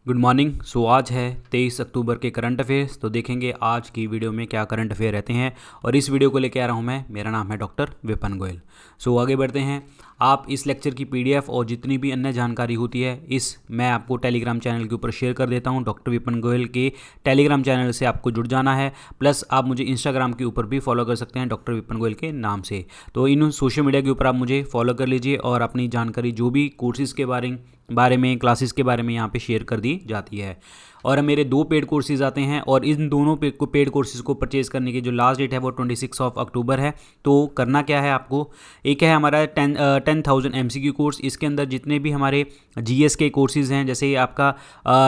Good morning. सो आज है 23 अक्टूबर के करंट अफेयर्स। तो देखेंगे आज की वीडियो में क्या करंट अफेयर रहते हैं और इस वीडियो को लेकर आ रहा हूं मैं। मेरा नाम है डॉक्टर विपिन गोयल। सो आगे बढ़ते हैं। आप इस लेक्चर की पीडीएफ और जितनी भी अन्य जानकारी होती है मैं आपको टेलीग्राम चैनल के ऊपर शेयर कर देता हूं। डॉक्टर विपिन गोयल के टेलीग्राम चैनल से आपको जुड़ जाना है। प्लस आप मुझे इंस्टाग्राम के ऊपर भी फॉलो कर सकते हैं डॉक्टर विपिन गोयल के नाम से। तो इन सोशल मीडिया के ऊपर आप मुझे फॉलो कर लीजिए और अपनी जानकारी जो भी कोर्सेज़ के बारे में क्लासेस के बारे में यहाँ पे शेयर कर दी जाती है। और मेरे 2 पेड कोर्सेज आते हैं और इन दोनों पेड कोर्सेज को परचेज़ करने की जो लास्ट डेट है वो 26 अक्टूबर है। तो करना क्या है आपको, एक है हमारा 10,000 MCQ कोर्स। इसके अंदर जितने भी हमारे GS के कोर्सेज हैं, जैसे आपका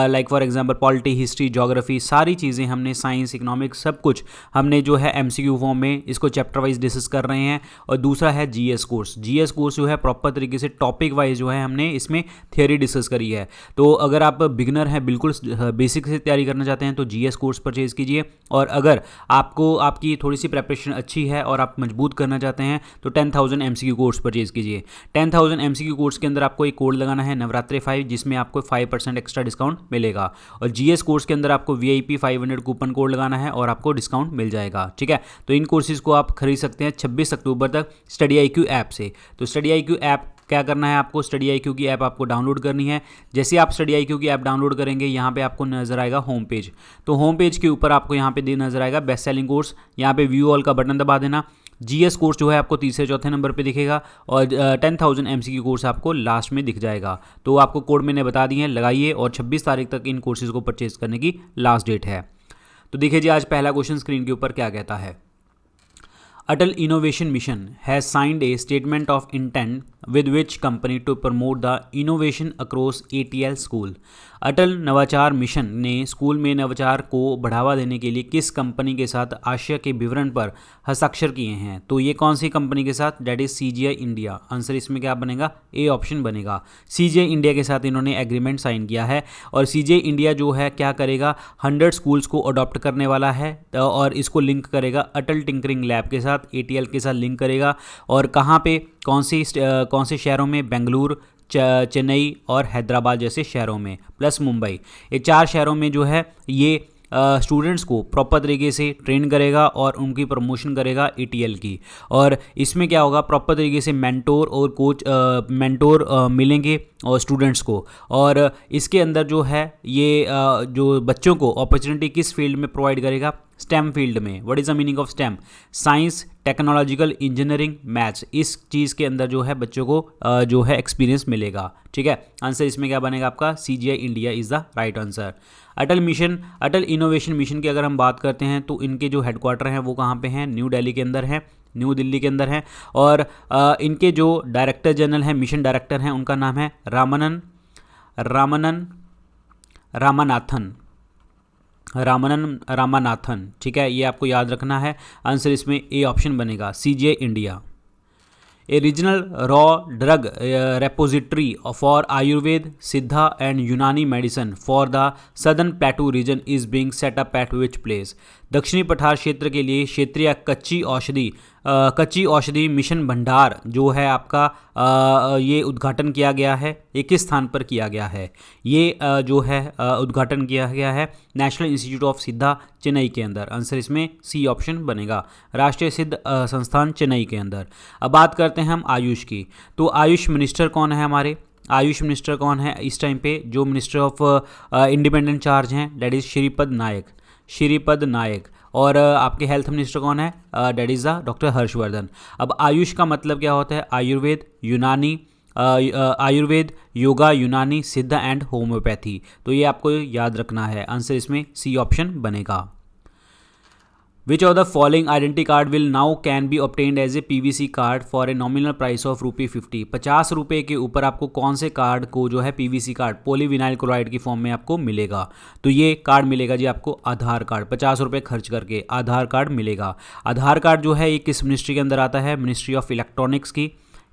like for example polity, history, geography, सारी चीज़ें हमने, साइंस, इकोनॉमिक्स, सब कुछ हमने जो है MCQ फॉर्म में इसको चैप्टर वाइज डिस्कस कर रहे हैं। और दूसरा है GS कोर्स। GS कोर्स जो है प्रॉपर तरीके से टॉपिक वाइज जो है हमने इसमें थियोरी डिस्कस करी है। तो अगर आप बिगिनर हैं, बिल्कुल बेसिक से तैयारी करना चाहते हैं तो GS कोर्स परचेज कीजिए। और अगर आपकी थोड़ी सी प्रेपरेशन अच्छी है और आप मजबूत करना चाहते हैं तो 10,000 MCQ कोर्स परचेज कीजिए। 10,000 MCQ कोर्स के अंदर आपको एक कोड लगाना है नवरात्रि 5, जिसमें आपको 5% एक्स्ट्रा डिस्काउंट मिलेगा। और GS कोर्स के अंदर आपको VIP 500 कूपन कोड लगाना है और आपको डिस्काउंट मिल जाएगा। ठीक है, तो इन कोर्सेज को आप खरीद सकते हैं 26 अक्टूबर तक स्टडी IQ ऐप से। तो स्टडी IQ ऐप क्या करना है आपको, स्टडी IQ की ऐप आपको डाउनलोड करनी है। जैसे आप स्टडी IQ की ऐप डाउनलोड करेंगे, यहाँ पे आपको नजर आएगा होम पेज। तो होम पेज के ऊपर आपको यहाँ पे नजर आएगा बेस्ट सेलिंग कोर्स। यहाँ पे व्यू ऑल का बटन दबा देना। GS कोर्स जो है आपको तीसरे चौथे नंबर पे दिखेगा और 10,000 MCQ कोर्स आपको लास्ट में दिख जाएगा। तो आपको कोड मैंने बता दिए हैं, लगाइए। और 26 तारीख तक इन कोर्सेज को परचेज करने की लास्ट डेट है। तो देखिए जी, आज पहला क्वेश्चन स्क्रीन के ऊपर क्या कहता है। Atal Innovation Mission has signed a statement of intent with which company to promote the innovation across ATL school। अटल नवाचार मिशन ने स्कूल में नवाचार को बढ़ावा देने के लिए किस कंपनी के साथ आशय के विवरण पर हस्ताक्षर किए हैं। तो ये कौन सी कंपनी के साथ, that is CGI India. Answer इसमें क्या बनेगा, ए ऑप्शन बनेगा। CGI इंडिया के साथ इन्होंने एग्रीमेंट साइन किया है। और CGI इंडिया जो है क्या करेगा, 100 स्कूल्स को अडॉप्ट करने वाला है और इसको लिंक करेगा अटल टिंकरिंग लैब के साथ, ATL के साथ लिंक करेगा। और कहाँ पे, कौन से शहरों में, बेंगलुरु, चेन्नई और हैदराबाद जैसे शहरों में, प्लस मुंबई, ये 4 शहरों में जो है ये स्टूडेंट्स को प्रॉपर तरीके से ट्रेन करेगा और उनकी प्रमोशन करेगा ATL की। और इसमें क्या होगा, प्रॉपर तरीके से मेंटोर और कोच मिलेंगे और स्टूडेंट्स को। और इसके अंदर जो है ये जो बच्चों को अपॉर्चुनिटी किस फील्ड में प्रोवाइड करेगा, स्टेम फील्ड में। What is the meaning of stem, science, technological, engineering, maths. इस चीज़ के अंदर जो है बच्चों को जो है एक्सपीरियंस मिलेगा। ठीक है, आंसर इसमें क्या बनेगा आपका, CGI India is the right answer. Atal innovation mission की अगर हम बात करते हैं तो इनके जो हेडक्वार्टर हैं वो कहाँ पे हैं, न्यू दिल्ली के अंदर हैं, न्यू दिल्ली के अंदर हैं। और इनके जो डायरेक्टर जनरल हैं, मिशन डायरेक्टर हैं, उनका नाम है रामानाथन। ठीक है, ये आपको याद रखना है। आंसर इसमें ए ऑप्शन बनेगा, CGI India. A regional raw drug repository for Ayurved, Siddha and Unani medicine for the Southern Plateau region is being set up at which place। दक्षिणी पठार क्षेत्र के लिए क्षेत्रीय कच्ची औषधि मिशन भंडार जो है आपका ये उद्घाटन किया गया है। ये किस स्थान पर किया गया है, ये जो है उद्घाटन किया गया है नेशनल इंस्टीट्यूट ऑफ सिद्धा, चेन्नई के अंदर। आंसर इसमें सी ऑप्शन बनेगा, राष्ट्रीय सिद्ध संस्थान, चेन्नई के अंदर। अब बात करते हैं हम आयुष की। तो आयुष मिनिस्टर कौन है हमारे, आयुष मिनिस्टर कौन है इस टाइम पे, जो मिनिस्टर ऑफ इंडिपेंडेंट चार्ज हैं, डेट इज श्रीपद नायक। और आपके हेल्थ मिनिस्टर कौन है, date is the doctor Harshvardhan. अब आयुष का मतलब क्या होता है, आयुर्वेद, योगा, यूनानी, सिद्ध एंड होम्योपैथी। तो ये आपको याद रखना है। आंसर इसमें सी ऑप्शन बनेगा। Which of the following identity card will now can be obtained as a PVC card for a nominal price of ₹50। 50 रुपये के ऊपर आपको कौन से कार्ड को जो है PVC कार्ड, पॉलीविनाइल क्लोराइड की फॉर्म में आपको मिलेगा। तो ये कार्ड मिलेगा जी आपको आधार कार्ड। 50 रुपये खर्च करके आधार कार्ड मिलेगा। आधार कार्ड जो है ये किस मिनिस्ट्री के अंदर आता है, मिनिस्ट्री ऑफ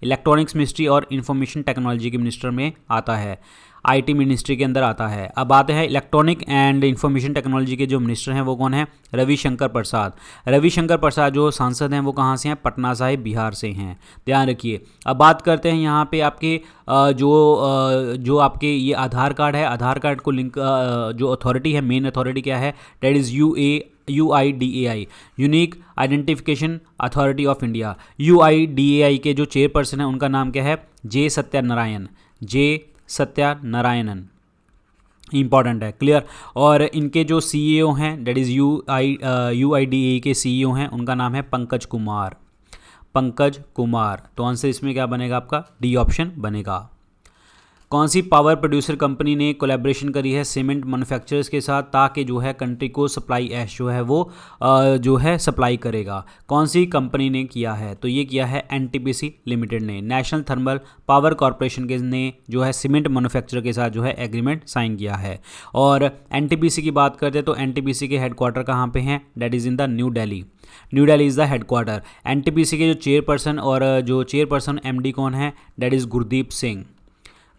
इलेक्ट्रॉनिक्स मिनिस्ट्री और इंफॉर्मेशन टेक्नोलॉजी के मिनिस्टर में आता है। आईटी मिनिस्ट्री के अंदर आता है। अब आते हैं इलेक्ट्रॉनिक एंड इंफॉर्मेशन टेक्नोलॉजी के जो मिनिस्टर हैं वो कौन है, रविशंकर प्रसाद। रविशंकर प्रसाद जो सांसद हैं वो कहाँ से हैं, पटना साहिब बिहार से हैं, ध्यान रखिए। अब बात करते हैं यहाँ पे आपके जो आपके ये आधार कार्ड है, आधार कार्ड को लिंक जो अथॉरिटी है, मेन अथॉरिटी क्या है, that is UIDAI, unique identification authority of India. UIDAI के जो चेयरपर्सन हैं उनका नाम क्या है, जे सत्यानारायणन, इंपॉर्टेंट है, क्लियर। और इनके जो CEO हैं दैट इज़ UIDAI के CEO हैं, उनका नाम है पंकज कुमार। तो आंसर इसमें क्या बनेगा आपका, डी ऑप्शन बनेगा। कौन सी पावर प्रोड्यूसर कंपनी ने कोलैबोरेशन करी है सीमेंट मैन्युफैक्चरर्स के साथ, ताकि जो है कंट्री को सप्लाई ऐश जो है वो जो है सप्लाई करेगा, कौन सी कंपनी ने किया है, तो ये किया है NTPC लिमिटेड ने। नेशनल थर्मल पावर कॉरपोरेशन के ने जो है सीमेंट मैन्युफैक्चरर के साथ जो है एग्रीमेंट साइन किया है। और NTPC की बात करते हैं तो NTPC के हेडक्वार्टर कहाँ पे हैं, that is in the New Delhi is the headquarter. NTPC के जो चेयरपर्सन और जो चेयरपर्सन MD कौन है, दैट इज़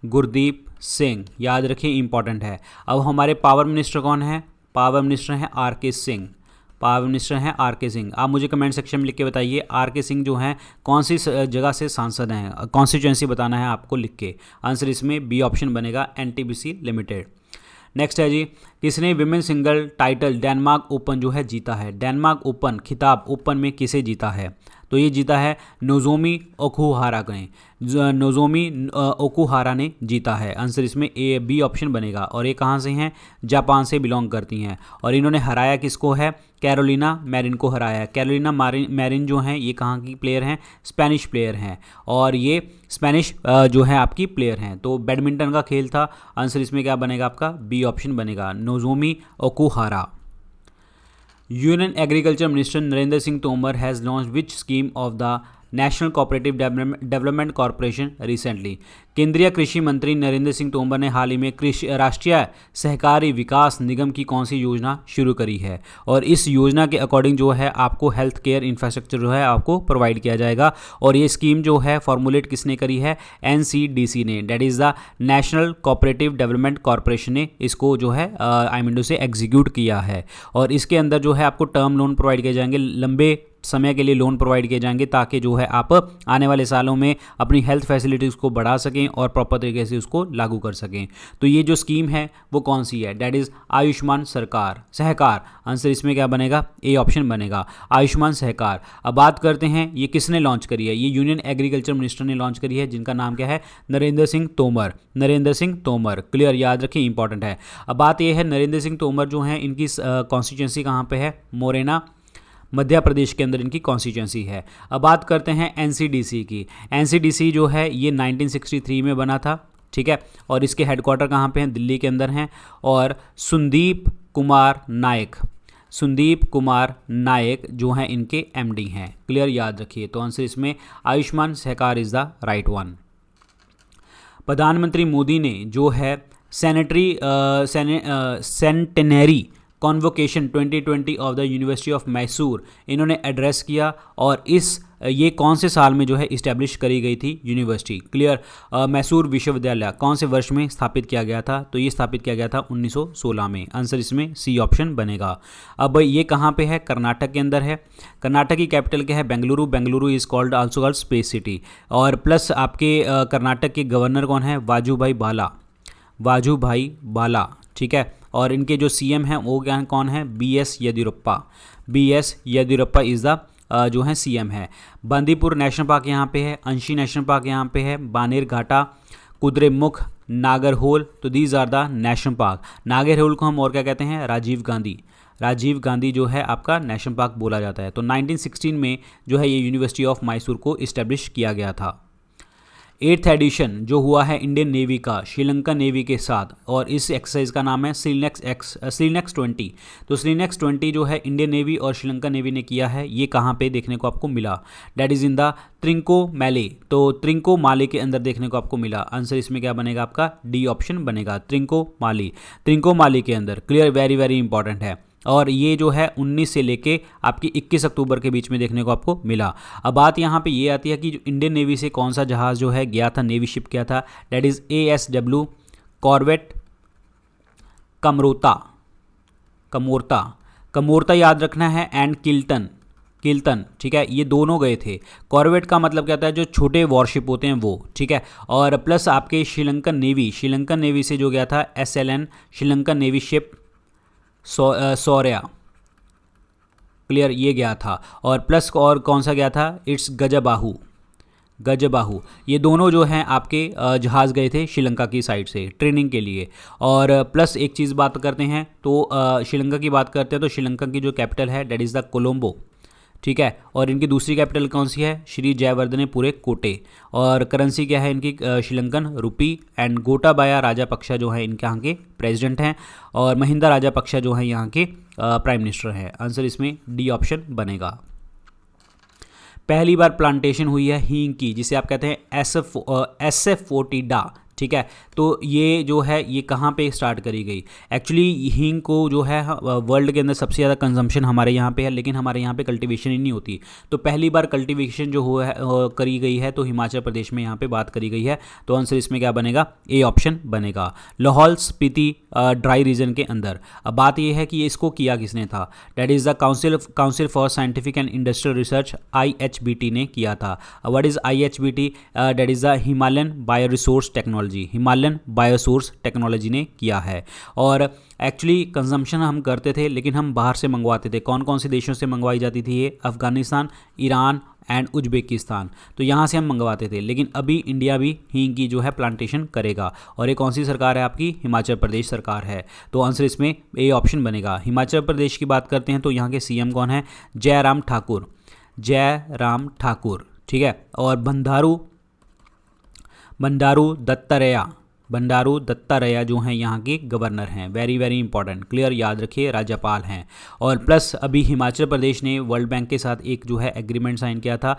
गुरदीप सिंह, याद रखिए, इंपॉर्टेंट है। अब हमारे पावर मिनिस्टर कौन है, पावर मिनिस्टर हैं RK सिंह। आप मुझे कमेंट सेक्शन में लिख के बताइए RK सिंह जो हैं कौन सी जगह से सांसद हैं, कॉन्स्टिट्यूएंसी बताना है आपको लिख के। आंसर इसमें बी ऑप्शन बनेगा, NTPC लिमिटेड। नेक्स्ट है जी, किसने women single title Denmark open जो है जीता है, डेनमार्क ओपन खिताब ओपन में किसे जीता है, तो ये जीता है नोजोमी ओकुहारा ने जीता है। आंसर इसमें बी ऑप्शन बनेगा। और ये कहाँ से हैं, जापान से बिलोंग करती हैं। और इन्होंने हराया किसको है, कैरोलिना मैरिन को हराया। कैरोलिना मैरिन जो हैं ये कहाँ की प्लेयर हैं, स्पेनिश प्लेयर हैं, और ये स्पेनिश जो है आपकी प्लेयर हैं। तो बैडमिंटन का खेल था। आंसर इसमें क्या बनेगा आपका, बी ऑप्शन बनेगा, Nozomi Okuhara. Union agriculture minister Narendra Singh Tomar has launch which scheme of the national cooperative development corporation recently. केंद्रीय कृषि मंत्री नरेंद्र सिंह तोमर ने हाल ही में राष्ट्रीय सहकारी विकास निगम की कौन सी योजना शुरू करी है, और इस योजना के अकॉर्डिंग जो है आपको हेल्थ केयर इंफ्रास्ट्रक्चर जो है आपको प्रोवाइड किया जाएगा। और ये स्कीम जो है फॉर्मुलेट किसने करी है, NCDC ने, that is the national cooperative development corporation ने इसको जो है से एग्जीक्यूट किया है। और इसके अंदर जो है आपको टर्म लोन प्रोवाइड किए जाएंगे, लंबे समय के लिए लोन प्रोवाइड किए जाएंगे, ताकि जो है आप आने वाले सालों में अपनी हेल्थ फैसिलिटीज़ को बढ़ा सकें और प्रॉपर तरीके से उसको लागू कर सकें। तो ये जो स्कीम है वो कौन सी है, that is Ayushman Sahakar. Answer इसमें क्या बनेगा, ए ऑप्शन बनेगा, आयुष्मान सहकार। अब बात करते हैं ये किसने लॉन्च करी है, ये यूनियन एग्रीकल्चर मिनिस्टर ने लॉन्च करी है, जिनका नाम क्या है, नरेंद्र सिंह तोमर, क्लियर, याद रखिए, इंपॉर्टेंट है। अब बात ये है नरेंद्र सिंह तोमर जो हैं इनकी कॉन्स्टिट्यूंसी कहाँ पे है, मोरेना मध्य प्रदेश के अंदर इनकी कॉन्स्टिट्यूंसी है। अब बात करते हैं NCDC की। NCDC जो है ये 1963 में बना था, ठीक है, और इसके हेडक्वार्टर कहाँ पे हैं, दिल्ली के अंदर हैं। और संदीप कुमार नायक जो हैं इनके MD हैं, क्लियर, याद रखिए। तो आंसर इसमें Ayushman Sahakar is the right one. प्रधानमंत्री मोदी ने जो है centenary convocation 2020 of the university of Mysore इन्होंने एड्रेस किया, और ये कौन से साल में जो है इस्टेब्लिश करी गई थी यूनिवर्सिटी, क्लियर। मैसूर विश्वविद्यालय कौन से वर्ष में स्थापित किया गया था, तो ये स्थापित किया गया था 1916 में। आंसर इसमें सी ऑप्शन बनेगा। अब ये कहाँ पे है, कर्नाटक के अंदर है। कर्नाटक की कैपिटल क्या है, Bengaluru is also called space city. और प्लस आपके कर्नाटक के गवर्नर कौन है, वाजूभाई बाला, ठीक है। और इनके जो CM हैं वो कौन है, BS येदियुरप्पा इज़ द जो है CM है। बंदीपुर नेशनल पार्क यहाँ पे है, अंशी नेशनल पार्क यहाँ पे है, बानेर घाटा, कुद्रेमुख, नागरहोल, तो these are the national park. Nagarhole को हम और क्या कहते हैं, राजीव गांधी जो है आपका नेशनल पार्क बोला जाता है। तो 1916 में जो है ये यूनिवर्सिटी ऑफ मैसूर को इस्टेब्लिश किया गया था। 8th एडिशन जो हुआ है इंडियन नेवी का श्रीलंका नेवी के साथ, और इस एक्सरसाइज का नाम है सीलनेक्स 20। तो सीलनेक्स 20 जो है इंडियन नेवी और श्रीलंका नेवी ने किया है, ये कहाँ पे देखने को आपको मिला, दैट इज़ इन द त्रिंकोमाले। तो त्रिंकोमाले के अंदर देखने को आपको मिला। आंसर इसमें क्या बनेगा आपका, डी ऑप्शन बनेगा, त्रिंकोमाली के अंदर, क्लियर, वेरी वेरी इंपॉर्टेंट है। और ये जो है 19 से लेके आपकी 21 अक्टूबर के बीच में देखने को आपको मिला। अब बात यहाँ पे ये आती है कि जो इंडियन नेवी से कौन सा जहाज़ जो है गया था, नेवी शिप क्या था, that is ASW corvette, Kamorta याद रखना है, एंड किल्टन, ठीक है, ये दोनों गए थे। कॉर्वेट का मतलब क्या होता है, जो छोटे वॉरशिप होते हैं वो, ठीक है। और प्लस आपके श्रीलंकन नेवी से जो गया था SLN Sri Lankan navy ship Shaurya, clear, ये गया था। और प्लस और कौन सा गया था, इट्स गजबाहू, ये दोनों जो हैं आपके जहाज़ गए थे श्रीलंका की साइड से ट्रेनिंग के लिए। और प्लस एक चीज़ बात करते हैं तो श्रीलंका की बात करते हैं तो श्रीलंका की जो कैपिटल है डेट इज़ द कोलंबो, ठीक है। और इनकी दूसरी कैपिटल कौन सी है, श्री जयवर्धनेपुरे कोटे। और करेंसी क्या है इनकी, श्रीलंकन रुपी। एंड गोटाबाया राजापक्षा जो है इनके यहाँ के प्रेसिडेंट हैं, और महिंदा राजापक्षा जो है यहाँ के प्राइम मिनिस्टर हैं। आंसर इसमें डी ऑप्शन बनेगा। पहली बार प्लांटेशन हुई है हींग की, जिसे आप कहते हैं एसेफोटिडा, ठीक है। तो ये जो है ये कहाँ पे स्टार्ट करी गई, एक्चुअली हींग को जो है वर्ल्ड के अंदर सबसे ज़्यादा कंजम्पशन हमारे यहाँ पे है, लेकिन हमारे यहाँ पे कल्टीवेशन ही नहीं होती। तो पहली बार कल्टीवेशन जो हुआ है करी गई है तो हिमाचल प्रदेश में यहाँ पे बात करी गई है। तो आंसर इसमें क्या बनेगा, ए ऑप्शन बनेगा। लाहौल स्पीति ड्राई रीजन के अंदर। अब बात ये है कि इसको किया किसने था, that is the council for scientific and industrial research, IHBT ने किया था। What is IHBT, that is the Himalayan bioresource technology ने किया है। और एक्चुअली कंजम्पशन हम करते थे, लेकिन हम बाहर से मंगवाते थे। कौन कौन से देशों से मंगवाई जाती थी ये, अफगानिस्तान, ईरान एंड उज्बेकिस्तान, तो यहाँ से हम मंगवाते थे। लेकिन अभी इंडिया भी हींग की जो है प्लांटेशन करेगा। और ये कौन सी सरकार है आपकी, हिमाचल प्रदेश सरकार है। तो आंसर इसमें ए ऑप्शन बनेगा। हिमाचल प्रदेश की बात करते हैं तो यहाँ के CM कौन है, जयराम ठाकुर, ठीक है। और बंडारू दत्तात्रेय जो हैं यहाँ के गवर्नर हैं, वेरी वेरी इंपॉर्टेंट, क्लियर, याद रखिए, राज्यपाल हैं। और प्लस अभी हिमाचल प्रदेश ने वर्ल्ड बैंक के साथ एक जो है एग्रीमेंट साइन किया था,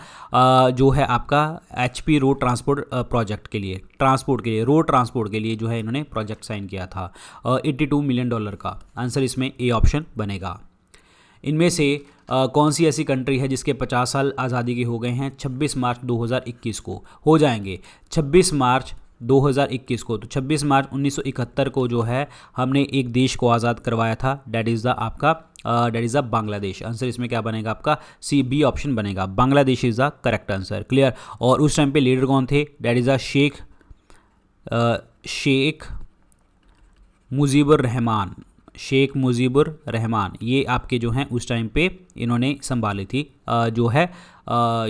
जो है आपका HP रोड ट्रांसपोर्ट प्रोजेक्ट के लिए, रोड ट्रांसपोर्ट के लिए जो है इन्होंने प्रोजेक्ट साइन किया था, $82 मिलियन का। आंसर इसमें ए ऑप्शन बनेगा। इनमें से कौन सी ऐसी कंट्री है जिसके 50 साल आज़ादी के हो गए हैं, 26 मार्च 2021 को हो जाएंगे, 26 मार्च 2021 को। तो 26 मार्च 1971 को जो है हमने एक देश को आज़ाद करवाया था, that is the Bangladesh. Answer इसमें क्या बनेगा आपका, B ऑप्शन बनेगा, Bangladesh is the correct answer, clear. और उस टाइम पे लीडर कौन थे, that is the Sheikh Mujibur Rahman, ये आपके जो हैं उस टाइम पे इन्होंने संभाली थी, जो है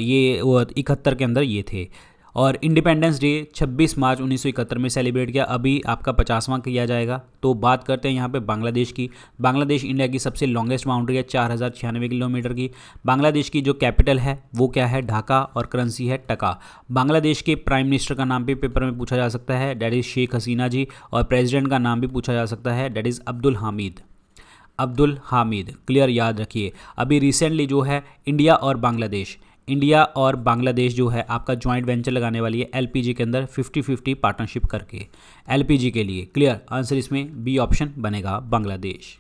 ये 71 के अंदर ये थे। और इंडिपेंडेंस डे 26 मार्च 1971 में सेलिब्रेट किया, अभी आपका 50वां किया जाएगा। तो बात करते हैं यहाँ पे बांग्लादेश की। बांग्लादेश इंडिया की सबसे लॉन्गेस्ट बाउंड्री है, 4096 किलोमीटर की। बांग्लादेश की जो कैपिटल है वो क्या है, ढाका, और करेंसी है टका। बांग्लादेश के प्राइम मिनिस्टर का नाम भी पेपर में पूछा जा सकता है, डेट इज़ शेख हसीना जी। और प्रेसिडेंट का नाम भी पूछा जा सकता है, that is Abdul Hamid, clear, याद रखिए। अभी रिसेंटली जो है इंडिया और बांग्लादेश जो है आपका जॉइंट वेंचर लगाने वाली है LPG के अंदर, 50-50 पार्टनरशिप करके LPG के लिए, क्लियर। आंसर इसमें B ऑप्शन बनेगा, बांग्लादेश।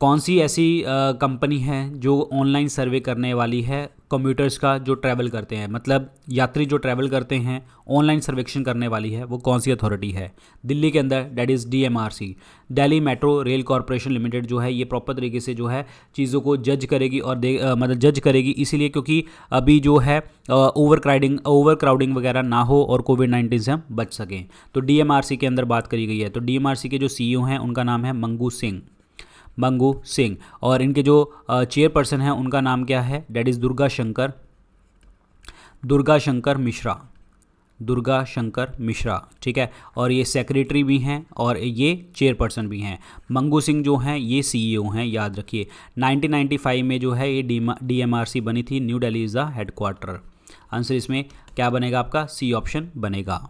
कौन सी ऐसी कंपनी है जो ऑनलाइन सर्वे करने वाली है कम्यूटर्स का जो ट्रैवल करते हैं, मतलब यात्री जो ट्रैवल करते हैं, ऑनलाइन सर्वेक्षण करने वाली है, वो कौन सी अथॉरिटी है दिल्ली के अंदर, that is DMRC, Delhi metro rail corporation limited जो है ये प्रॉपर तरीके से जो है चीज़ों को जज करेगी और मतलब जज करेगी, इसीलिए क्योंकि अभी जो है ओवर क्राउडिंग वगैरह ना हो और कोविड-19 से हम बच सकें। तो DMRC के अंदर बात करी गई है। तो DMRC के जो CEO हैं उनका नाम है मंगू सिंह, और इनके जो चेयरपर्सन हैं उनका नाम क्या है, डेट इज़ दुर्गा शंकर मिश्रा, ठीक है। और ये सेक्रेटरी भी हैं और ये चेयरपर्सन भी हैं। मंगू सिंह जो हैं ये CEO हैं, याद रखिए। 1995 में जो है ये DMRC बनी थी, new Delhi is the headquarter. Answer इसमें क्या बनेगा आपका, C ऑप्शन बनेगा।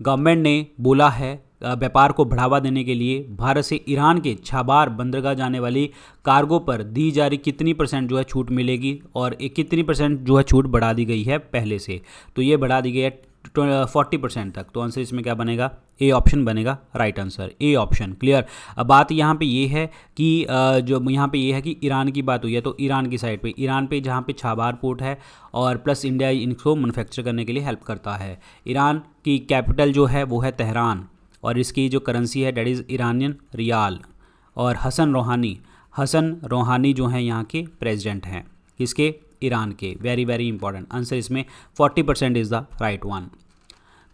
गवर्नमेंट ने बोला है व्यापार को बढ़ावा देने के लिए भारत से ईरान के छाबार बंदरगाह जाने वाली कार्गो पर दी जा रही कितनी % जो है छूट मिलेगी, और कितनी % जो है छूट बढ़ा दी गई है पहले से, तो ये बढ़ा दी गई है 40% तक। तो आंसर इसमें क्या बनेगा, ए ऑप्शन बनेगा, right answer, A option, clear. अब बात यहाँ पे ये है कि जो यहाँ पे ये है कि ईरान की बात हुई है, तो ईरान की साइड पे, ईरान पे जहाँ पे छाबार पोर्ट है और प्लस इंडिया इनको मैन्युफैक्चर करने के लिए हेल्प करता है। ईरान की कैपिटल जो है वो है तेहरान, और इसकी जो करेंसी है डेट इज़ ईरानियन रियाल। और हसन रोहानी जो हैं यहाँ के प्रेसिडेंट हैं, किसके? ईरान के। वेरी वेरी इंपॉर्टेंट आंसर इसमें 40% इज़ द राइट वन।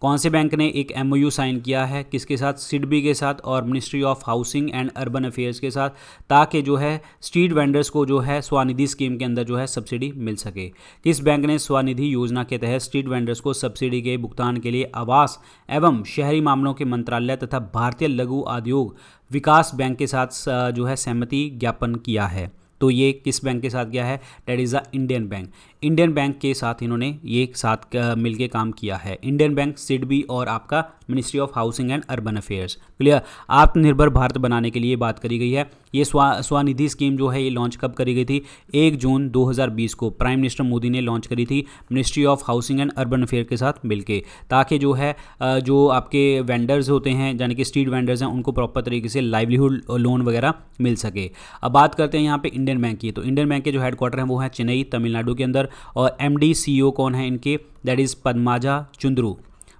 कौन से बैंक ने एक MOU साइन किया है, किसके साथ? सिडबी के साथ और ministry of housing and urban affairs के साथ, ताकि जो है स्ट्रीट वेंडर्स को जो है स्वनिधि स्कीम के अंदर जो है सब्सिडी मिल सके। किस बैंक ने स्वनिधि योजना के तहत स्ट्रीट वेंडर्स को सब्सिडी के भुगतान के लिए आवास एवं शहरी मामलों के मंत्रालय तथा भारतीय लघु उद्योग विकास बैंक के साथ जो है सहमति ज्ञापन किया है? तो ये किस बैंक के साथ किया है? Date is the Indian bank. Indian bank के साथ इन्होंने ये साथ मिलके काम किया है। इंडियन बैंक, सिडबी और आपका ministry of housing and urban affairs. Clear? आत्मनिर्भर भारत बनाने के लिए बात करी गई है। ये स्वनिधि स्कीम जो है ये लॉन्च कब करी गई थी? 1 जून 2020 को प्राइम मिनिस्टर मोदी ने लॉन्च करी थी ministry of housing and urban affair के साथ मिलके, ताकि जो है जो आपके वेंडर्स होते हैं यानी कि स्ट्रीट वेंडर्स हैं उनको प्रॉपर तरीके से लाइवलीहुड लोन वगैरह मिल सके। अब बात करते हैं यहाँ पे इंडियन बैंक की। तो इंडियन बैंक के जो हेडक्वार्टर हैं वो है चेन्नई, तमिलनाडु के अंदर। और MD CEO कौन है इनके? दैट इज़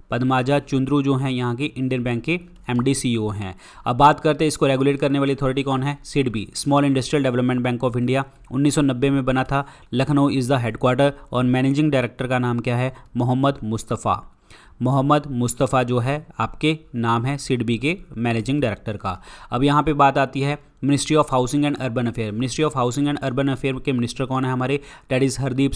पद्माजा चुंद्रू जो हैं यहाँ के इंडियन बैंक के MD CEO हैं। अब बात करते हैं इसको रेगुलेट करने वाली अथॉरिटी कौन है? SIDBI, small industrial development bank of India. 1990 में बना था। लखनऊ इज़ द हेडक्वार्टर और मैनेजिंग डायरेक्टर का नाम क्या है? मोहम्मद मुस्तफ़ा जो है आपके नाम है सिडबी के मैनेजिंग डायरेक्टर का। अब यहाँ पे बात आती है ministry of housing and urban affair. Ministry of housing and urban affair के मिनिस्टर कौन है हमारे? दैट इज़ हरदीप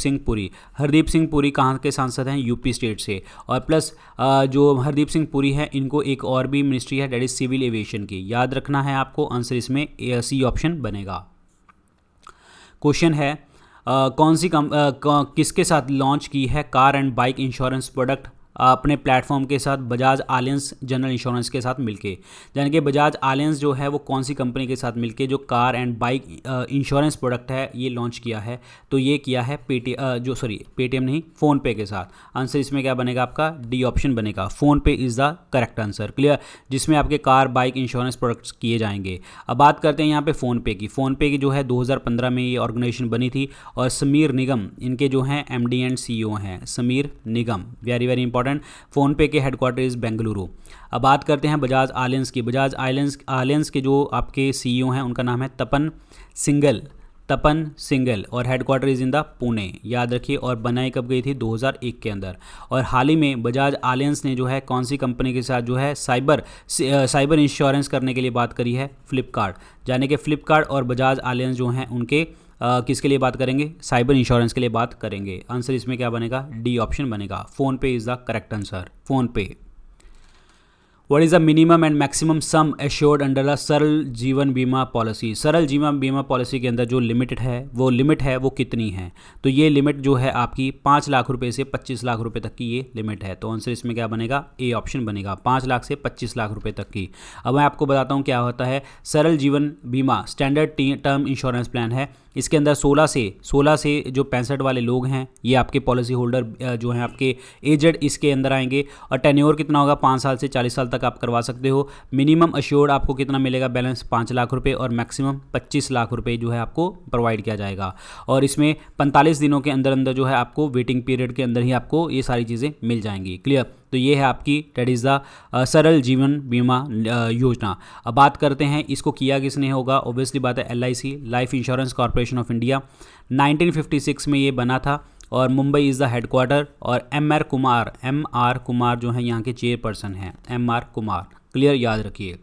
सिंह पुरी कहाँ के सांसद हैं? यूपी स्टेट से। और प्लस जो हरदीप सिंह पुरी है इनको एक और भी मिनिस्ट्री है दैट इज़ सिविल एविएशन की। याद रखना है आपको, आंसर इसमें C ऑप्शन बनेगा। क्वेश्चन है किसके साथ लॉन्च की है car and bike insurance product अपने प्लेटफॉर्म के साथ? बजाज आलियंस जनरल इंश्योरेंस के साथ मिलके। यानी कि बजाज आलियंस जो है वो कौन सी कंपनी के साथ मिलके जो car and bike insurance product है ये लॉन्च किया है? तो ये किया है पेटीएम नहीं, फ़ोनपे के साथ। आंसर इसमें क्या बनेगा आपका? D ऑप्शन बनेगा। PhonePe is the correct answer. Clear? जिसमें आपके कार बाइक इंश्योरेंस प्रोडक्ट्स किए जाएंगे। अब बात करते हैं यहाँ पे फ़ोनपे की जो है 2015 में ये ऑर्गेनाइजेशन बनी थी और समीर निगम इनके जो हैं MD एंड CEO हैं। Sameer Nigam, very very important. PhonePe के हेडक्वार्टर इज़ बेंगलुरु। अब बात करते हैं बजाज आलियंस की। बजाज आलियंस के जो आपके CEO हैं उनका नाम है तपन सिंगल और headquarter is in the Pune. याद रखिए। और बनाई कब गई थी? 2001 के अंदर। और हाल ही में बजाज आलियंस ने जो है कौन सी कंपनी के साथ जो है साइबर इंश्योरेंस करने के लिए बात करी है? फ्लिपकार्ट। यानी कि फ्लिपकार्ट और बजाज आलियंस जो हैं उनके किसके लिए बात करेंगे? साइबर इंश्योरेंस के लिए बात करेंगे। आंसर इसमें क्या बनेगा? D ऑप्शन बनेगा। PhonePe is the correct answer. PhonePe. What is the minimum and maximum sum assured under the सरल जीवन बीमा पॉलिसी? सरल जीवन बीमा पॉलिसी के अंदर जो लिमिट है वो कितनी है? तो ये लिमिट जो है आपकी 5 लाख रुपए से 25 लाख रुपए तक की ये लिमिट है। तो आंसर इसमें क्या बनेगा? A ऑप्शन बनेगा। 5 लाख से 25 लाख रुपए तक की। अब मैं आपको बताता हूँ क्या होता है। सरल जीवन बीमा स्टैंडर्ड टर्म इंश्योरेंस प्लान है। इसके अंदर 16 से जो 65 वाले लोग हैं ये आपके पॉलिसी होल्डर जो हैं आपके एजेड इसके अंदर आएंगे। और टेन्योर कितना होगा? 5 साल से 40 साल तक आप करवा सकते हो। मिनिमम अश्योर्ड आपको कितना मिलेगा बैलेंस? 5 लाख रुपए और मैक्सिमम 25 लाख रुपए जो है आपको प्रोवाइड किया जाएगा। और इसमें 45 दिनों के अंदर जो है आपको वेटिंग पीरियड के अंदर ही आपको ये सारी चीज़ें मिल जाएंगी। क्लियर? तो ये है आपकी दैट इज़ द सरल जीवन बीमा योजना। अब बात करते हैं इसको किया किसने होगा? ऑब्वियसली बात है LIC, life insurance corporation of India. 1956 में ये बना था और मुंबई इज़ द हेडक्वार्टर। और MR कुमार जो हैं यहाँ के चेयरपर्सन हैं। MR कुमार। क्लियर? याद रखिए।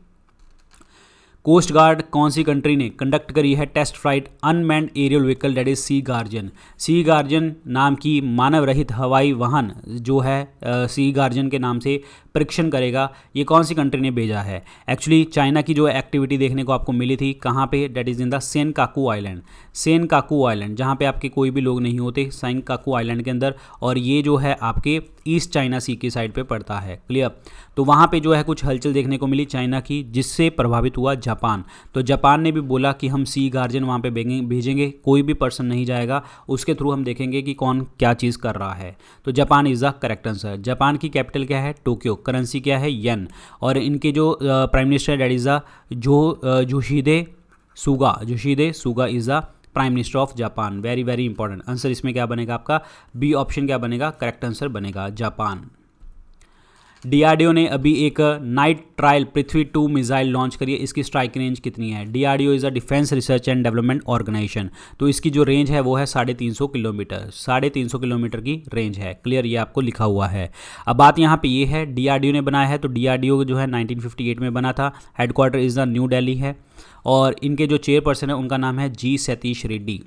कोस्ट गार्ड कौन सी कंट्री ने कंडक्ट करी है test flight unmanned aerial vehicle that is Sea Guardian नाम की मानव रहित हवाई वाहन जो है सी गार्जियन के नाम से परीक्षण करेगा? ये कौन सी कंट्री ने भेजा है? एक्चुअली चाइना की जो एक्टिविटी देखने को आपको मिली थी कहाँ पे? That is in the Senkaku island जहाँ पे आपके कोई भी लोग नहीं होते, सेनकाकू आइलैंड के अंदर। और ये जो है आपके ईस्ट चाइना सी की साइड पे पड़ता है। क्लियर? तो वहाँ पे जो है कुछ हलचल देखने को मिली चाइना की, जिससे प्रभावित हुआ जापान। तो जापान ने भी बोला कि हम सी गार्जियन वहाँ पे भेजेंगे, कोई भी पर्सन नहीं जाएगा, उसके थ्रू हम देखेंगे कि कौन क्या चीज़ कर रहा है। तो Japan is the correct answer. Japan की कैपिटल क्या है? टोक्यो। करेंसी क्या है? येन। और इनके जो prime minister that is the Yoshihide Suga is the prime minister of Japan. Very very important. Answer इसमें क्या बनेगा आपका? B ऑप्शन क्या बनेगा? करेक्ट आंसर बनेगा जापान। डीआरडीओ ने अभी एक night trial Prithvi 2 missile launch करी है, इसकी स्ट्राइक रेंज कितनी है? DRDO is a defence research and development organisation, तो इसकी जो रेंज है वो है 350 किलोमीटर, 350 किलोमीटर की रेंज है। क्लियर, ये आपको लिखा हुआ है। अब बात यहाँ पे ये है डीआरडीओ ने बनाया है, तो डीआरडीओ जो है 1958 में बना था, headquarter is the New Delhi है, और इनके जो चेयरपर्सन है उनका नाम है G Satish Reddy,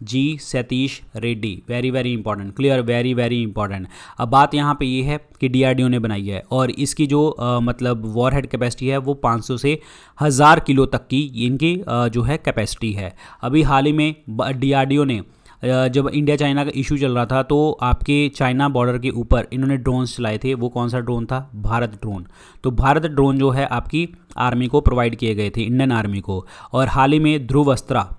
G Satish Reddy, very very important. Clear, very very important. अब बात यहाँ पे ये है कि डीआरडीओ ने बनाई है और इसकी जो मतलब वॉरहेड कैपेसिटी है वो 500 से 1000 किलो तक की इनकी जो है कैपेसिटी है। अभी हाल ही में डीआरडीओ ने जब इंडिया चाइना का इशू चल रहा था तो आपके चाइना बॉर्डर के ऊपर इन्होंने ड्रोन्स चलाए थे। वो कौन सा ड्रोन था? भारत ड्रोन। तो भारत ड्रोन जो है आपकी आर्मी को प्रोवाइड किए गए थे, इंडियन आर्मी को। और हाल ही में ध्रुव अस्त्रा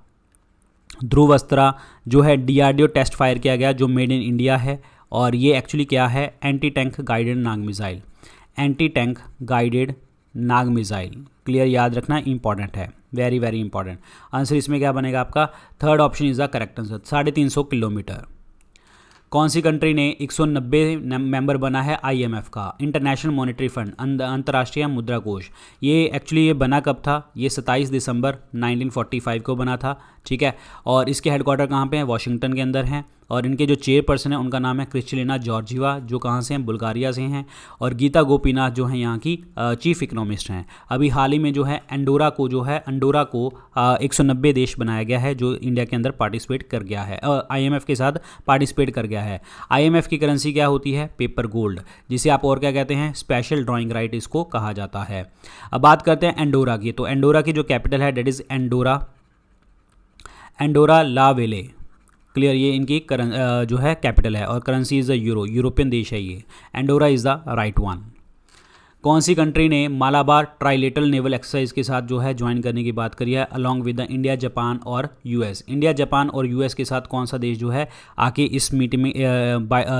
जो है डीआरडीओ टेस्ट फायर किया गया, जो मेड इन इंडिया है, और ये एक्चुअली क्या है? एंटी टैंक गाइडेड नाग मिसाइल, एंटी टैंक गाइडेड नाग मिसाइल। क्लियर, याद रखना, इंपॉर्टेंट है, वेरी वेरी इंपॉर्टेंट। आंसर इसमें क्या बनेगा आपका? Third option is the correct answer, 350 kilometre. कौन सी कंट्री ने 190 मेंबर बना है आईएमएफ का? इंटरनेशनल मॉनेटरी फंड, अंतर्राष्ट्रीय मुद्रा कोष। ये एक्चुअली ये बना कब था? ये 27 दिसंबर 1945 को बना था, ठीक है। और इसके हेडक्वार्टर कहाँ पे हैं? वाशिंगटन के अंदर हैं। और इनके जो चेयरपर्सन है उनका नाम है क्रिस्टलिना जॉर्जिवा, जो कहाँ से हैं? बुल्गारिया से हैं। और गीता गोपीनाथ जो हैं यहाँ की चीफ इकोनॉमिस्ट हैं। अभी हाल ही में जो है अंडोरा को 190 देश बनाया गया है, जो इंडिया के अंदर पार्टिसिपेट कर गया है, आईएमएफ के साथ पार्टिसिपेट कर गया है। आईएमएफ की करेंसी क्या होती है? पेपर गोल्ड, जिसे आप और क्या कहते हैं? स्पेशल ड्राइंग राइट इसको कहा जाता है। अब बात करते हैं एंडोरा की। तो एंडोरा की जो कैपिटल है डेट इज एंडोरा ला वेले। क्लियर, ये इनकी जो है कैपिटल है, और currency is the euro, European देश है ये। Andorra is the right one. कौन सी कंट्री ने मालाबार ट्राइलेटरल नेवल एक्सरसाइज के साथ जो है ज्वाइन करने की बात करी है? Along with the India, Japan और यूएस। इंडिया, जापान और यूएस के साथ कौन सा देश जो है आके इस मीटिंग में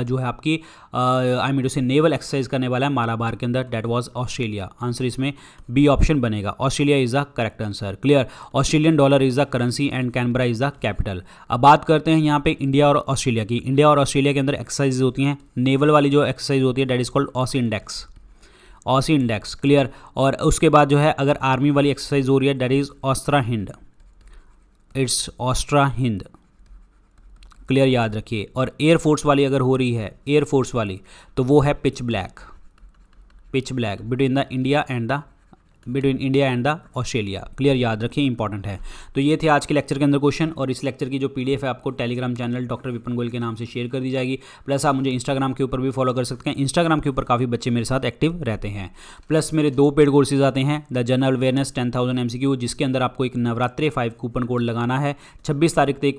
जो है आपकी I mean to say naval exercise करने वाला है मालाबार के अंदर? That was Australia. आंसर इसमें बी ऑप्शन बनेगा, Australia is the correct answer. Clear, Australian dollar is the currency and Canberra is the capital. अब बात करते हैं यहाँ पे इंडिया और ऑस्ट्रेलिया की। इंडिया और ऑस्ट्रेलिया के अंदर एक्सरसाइज होती हैं, नेवल वाली जो एक्सरसाइज होती है that is called AUSINDEX, AUSINDEX. Clear, और उसके बाद जो है अगर आर्मी वाली एक्सरसाइज हो रही है that is Austra Hind, it's Austra Hind. Clear, याद रखिए। और एयरफोर्स वाली अगर हो रही है, एयरफोर्स वाली, तो वो है pitch black, between India and the Australia. Clear, याद रखिए, इंपॉर्टेंट है। तो ये थे आज के लेक्चर के अंदर क्वेश्चन, और इस लेक्चर की जो पीडीएफ है आपको Telegram channel doctor Vipin Goyal के नाम से शेयर कर दी जाएगी। प्लस आप मुझे इंस्टाग्राम के ऊपर भी फॉलो कर सकते हैं, इंस्टाग्राम के ऊपर काफ़ी बच्चे मेरे साथ एक्टिव रहते हैं। प्लस मेरे 2 पेड कोर्सेज आते हैं, द जनरल अवेयरनेस 10,000 MCQ, जिसके अंदर आपको एक नवरात्रि 5 कूपन कोड लगाना है। 26 तारीख तक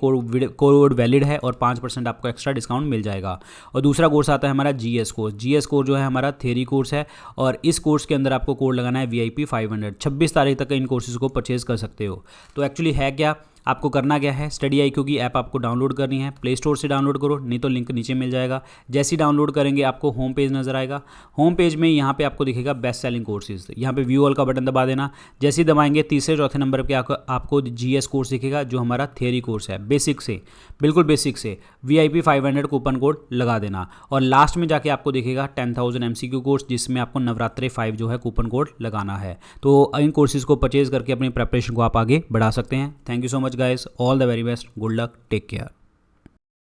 कोड वैलिड है और 5% आपको एक्स्ट्रा डिस्काउंट मिल जाएगा। और दूसरा कोर्स आता है हमारा GS कोर्स। GS कोर्स जो है हमारा थ्योरी कोर्स है, और इस कोर्स के अंदर आपको कोड लगाना है VIP 500। 26 तारीख तक इन कोर्सेज को परचेज कर सकते हो। तो एक्चुअली है क्या, आपको करना क्या है? स्टडी IQ की ऐप आपको डाउनलोड करनी है, प्ले स्टोर से डाउनलोड करो, नहीं तो लिंक नीचे मिल जाएगा। जैसे ही डाउनलोड करेंगे आपको होम पेज नजर आएगा। होम पेज में यहाँ पे आपको दिखेगा बेस्ट सेलिंग कोर्सेज, यहाँ पे व्यू ऑल का बटन दबा देना। जैसे ही दबाएंगे तीसरे चौथे नंबर पे आपको GS कोर्स दिखेगा, जो हमारा थियरी कोर्स है, बेसिक से, बिल्कुल बेसिक से VIP 500 कूपन कोड लगा देना। और लास्ट में जाके आपको दिखेगा 10,000 MCQ कोर्स, जिसमें आपको नवरात्रि 5 जो है कूपन कोड लगाना है। तो इन कोर्सेज को परचेज करके अपनी प्रेपरेशन को आप आगे बढ़ा सकते हैं। Thank you so much guys, all the very best, good luck, take care.